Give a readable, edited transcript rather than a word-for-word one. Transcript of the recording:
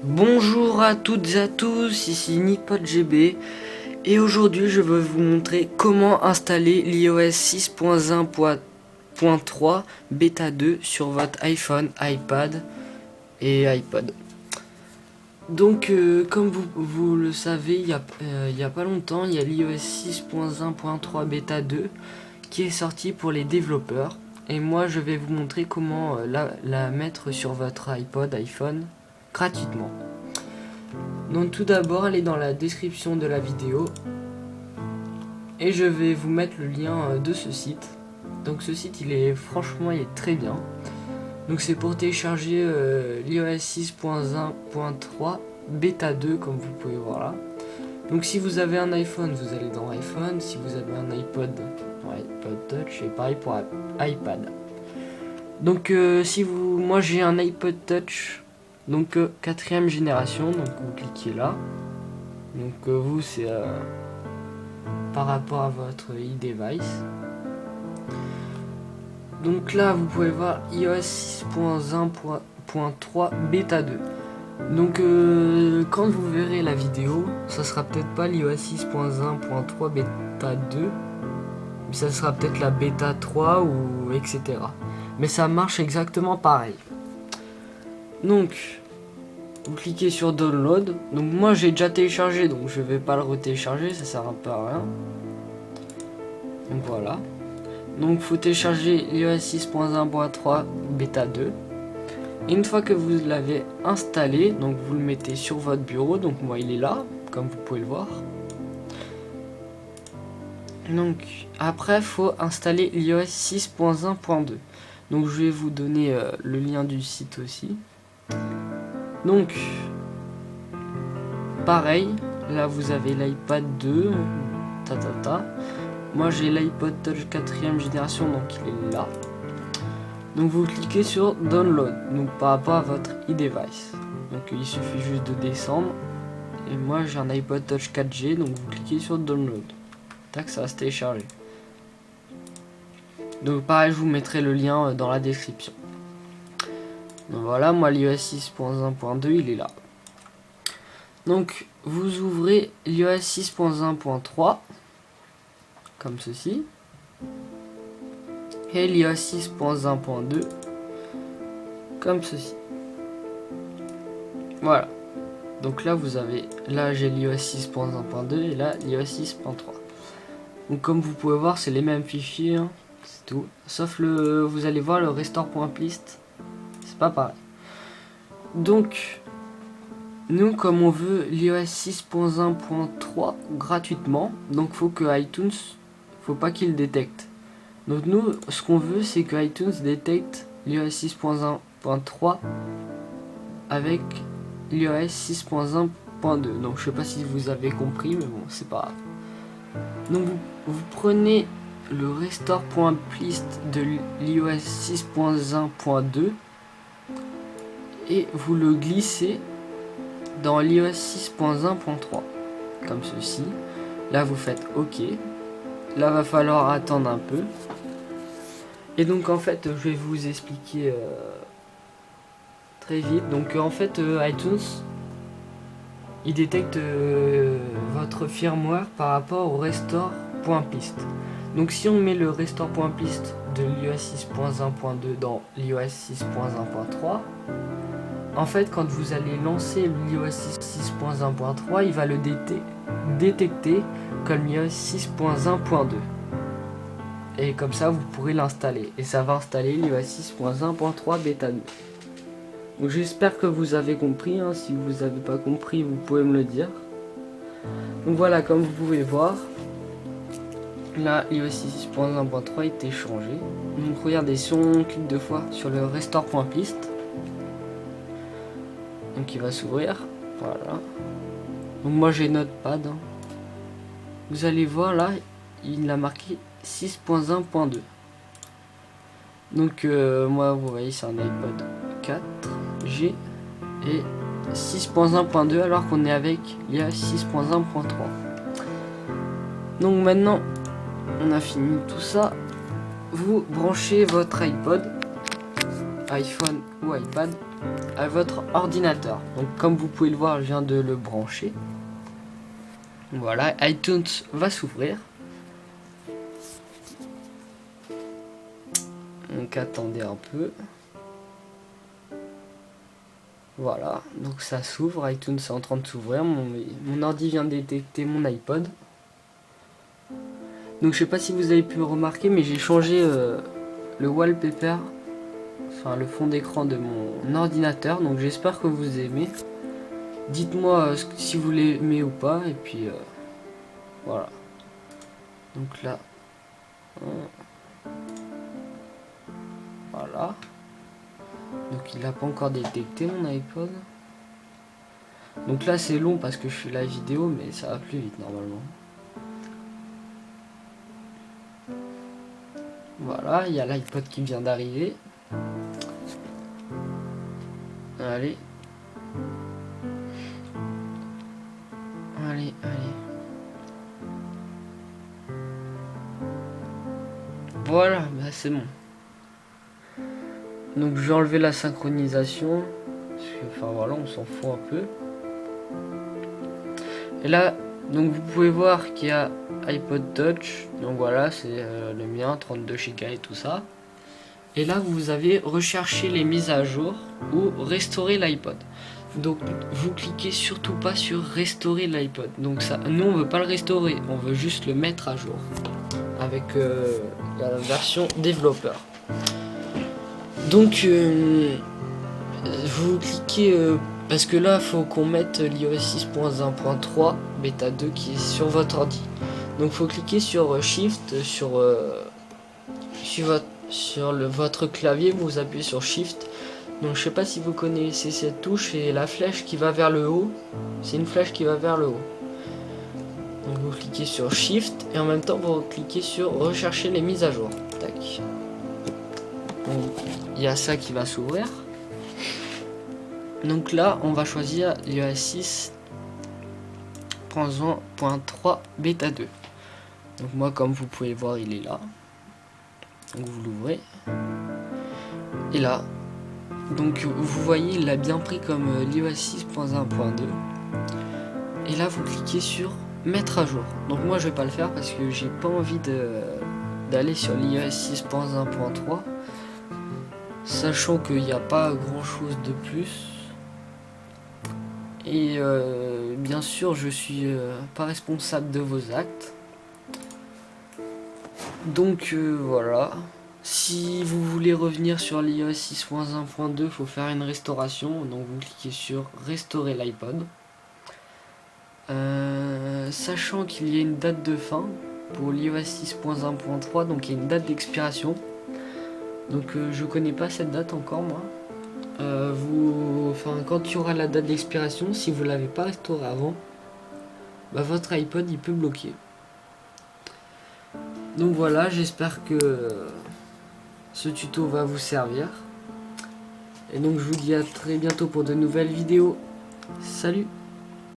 Bonjour à toutes et à tous, ici NippotGB et aujourd'hui je vais vous montrer comment installer l'iOS 6.1.3 Beta 2 sur votre iPhone, iPad et iPod. Donc comme vous le savez, il y a pas longtemps, il y a l'iOS 6.1.3 Beta 2 qui est sorti pour les développeurs. Et moi je vais vous montrer comment la mettre sur votre iPod, iPhone gratuitement. Donc tout d'abord, allez dans la description de la vidéo et je vais vous mettre le lien de ce site. Donc ce site il est très bien. Donc c'est pour télécharger l'iOS 6.1.3 Beta 2 comme vous pouvez voir là. Donc si vous avez un iPhone, vous allez dans iPhone. Si vous avez un iPod, dans iPod Touch, et pareil pour iPad. Donc moi j'ai un iPod Touch, donc 4ème génération, donc vous cliquez là. Donc vous c'est par rapport à votre e-device. Donc là vous pouvez voir iOS 6.1.3 Beta 2. Donc quand vous verrez la vidéo, ça sera peut-être pas l'iOS 6.1.3 Beta 2, mais ça sera peut-être la Beta 3 ou etc. Mais ça marche exactement pareil. Donc vous cliquez sur download. Donc moi j'ai déjà téléchargé, donc je vais pas le retélécharger, ça sert un peu à rien. Donc voilà. Donc faut télécharger l'iOS 6.1.3 Beta 2. Et une fois que vous l'avez installé, donc vous le mettez sur votre bureau. Donc moi il est là, comme vous pouvez le voir. Donc après faut installer l'iOS 6.1.2. Donc je vais vous donner le lien du site aussi. Donc pareil, là vous avez l'iPad 2, Moi j'ai l'iPod Touch 4ème génération, donc il est là. Donc vous cliquez sur download, donc par rapport à votre e-device. Donc il suffit juste de descendre. Et moi j'ai un iPod Touch 4G, donc vous cliquez sur download. Tac, ça va se télécharger. Donc pareil, je vous mettrai le lien dans la description. Donc voilà, moi l'iOS 6.1.2 il est là. Donc vous ouvrez l'iOS 6.1.3 comme ceci. Et l'iOS 6.1.2 comme ceci. Voilà. Donc là vous avez, là j'ai l'iOS 6.1.2 et là l'iOS 6.3. Donc comme vous pouvez voir c'est les mêmes fichiers, hein, c'est tout. Sauf vous allez voir le restore.plist, c'est pas pareil. Donc nous comme on veut l'iOS 6.1.3 gratuitement, donc faut que iTunes, faut pas qu'il détecte. Donc nous ce qu'on veut c'est que iTunes détecte l'iOS 6.1.3 avec l'iOS 6.1.2. Donc je sais pas si vous avez compris, mais bon c'est pas grave. Donc vous prenez le restore.plist de l'iOS 6.1.2 et vous le glissez dans l'iOS 6.1.3 comme ceci. Là vous faites OK. Là va falloir attendre un peu. Et donc en fait je vais vous expliquer très vite. Donc en fait iTunes il détecte votre firmware par rapport au restore.plist. Donc si on met le restore.plist de l'iOS 6.1.2 dans l'iOS 6.1.3, en fait quand vous allez lancer l'iOS 6.1.3, il va le détecter comme l'iOS 6.1.2. Et comme ça vous pourrez l'installer. Et ça va installer l'iOS 6.1.3 Beta 2. Donc j'espère que vous avez compris, hein. Si vous n'avez pas compris, vous pouvez me le dire. Donc voilà, comme vous pouvez voir, là l'iOS 6.1.3 a été changé. Donc regardez, si on clique deux fois sur le restore.plist, donc il va s'ouvrir, voilà. Donc moi j'ai Notepad, hein. Vous allez voir là, il a marqué 6.1.2. Donc moi vous voyez c'est un iPod 4G et 6.1.2 alors qu'on est avec l'iOS 6.1.3. Donc maintenant on a fini tout ça, vous branchez votre iPod iPhone ou iPad à votre ordinateur. Donc comme vous pouvez le voir, je viens de le brancher. Voilà, iTunes va s'ouvrir. Donc attendez un peu. Voilà, donc ça s'ouvre, iTunes est en train de s'ouvrir, mon ordi vient de détecter mon iPod. Donc je sais pas si vous avez pu le remarquer, mais j'ai changé le wallpaper, enfin le fond d'écran de mon ordinateur, donc j'espère que vous aimez. Dites-moi si vous l'aimez ou pas, et puis voilà. Donc là, voilà. Donc il n'a pas encore détecté mon iPod. Donc là c'est long parce que je fais la vidéo, mais ça va plus vite normalement. Voilà, il y a l'iPod qui vient d'arriver. Allez. Allez, allez. Voilà, bah c'est bon. Donc je vais enlever la synchronisation. Parce que, enfin voilà, on s'en fout un peu. Et là, donc vous pouvez voir qu'il y a iPod Touch. Donc voilà, c'est le mien, 32 Go et tout ça. Et là, vous avez recherché les mises à jour ou restaurer l'iPod. Donc vous cliquez surtout pas sur restaurer l'iPod. Donc ça, nous on veut pas le restaurer, on veut juste le mettre à jour avec la version développeur. Donc vous cliquez parce que là faut qu'on mette l'iOS 6.1.3 bêta 2 qui est sur votre ordi. Donc faut cliquer sur Shift sur votre clavier, vous appuyez sur Shift. Donc je sais pas si vous connaissez cette touche, et la flèche qui va vers le haut, c'est une flèche qui va vers le haut. Donc vous cliquez sur Shift et en même temps vous cliquez sur rechercher les mises à jour. Tac. Donc il y a ça qui va s'ouvrir. Donc là on va choisir l'iOS 6.1.3 bêta 2. Donc moi comme vous pouvez voir il est là. Donc vous l'ouvrez. Et là, donc vous voyez il l'a bien pris comme l'iOS 6.1.2. Et là vous cliquez sur mettre à jour. Donc moi je vais pas le faire parce que j'ai pas envie d'aller sur l'iOS 6.1.3, sachant qu'il n'y a pas grand chose de plus. Et bien sûr je suis pas responsable de vos actes. Donc voilà. Si vous voulez revenir sur l'iOS 6.1.2, il faut faire une restauration. Donc vous cliquez sur restaurer l'iPod. Sachant qu'il y a une date de fin pour l'iOS 6.1.3, donc il y a une date d'expiration. Donc je connais pas cette date encore moi. Quand il y aura la date d'expiration, si vous l'avez pas restauré avant, bah, votre iPod il peut bloquer. Donc voilà, j'espère que ce tuto va vous servir. Et donc je vous dis à très bientôt pour de nouvelles vidéos. Salut!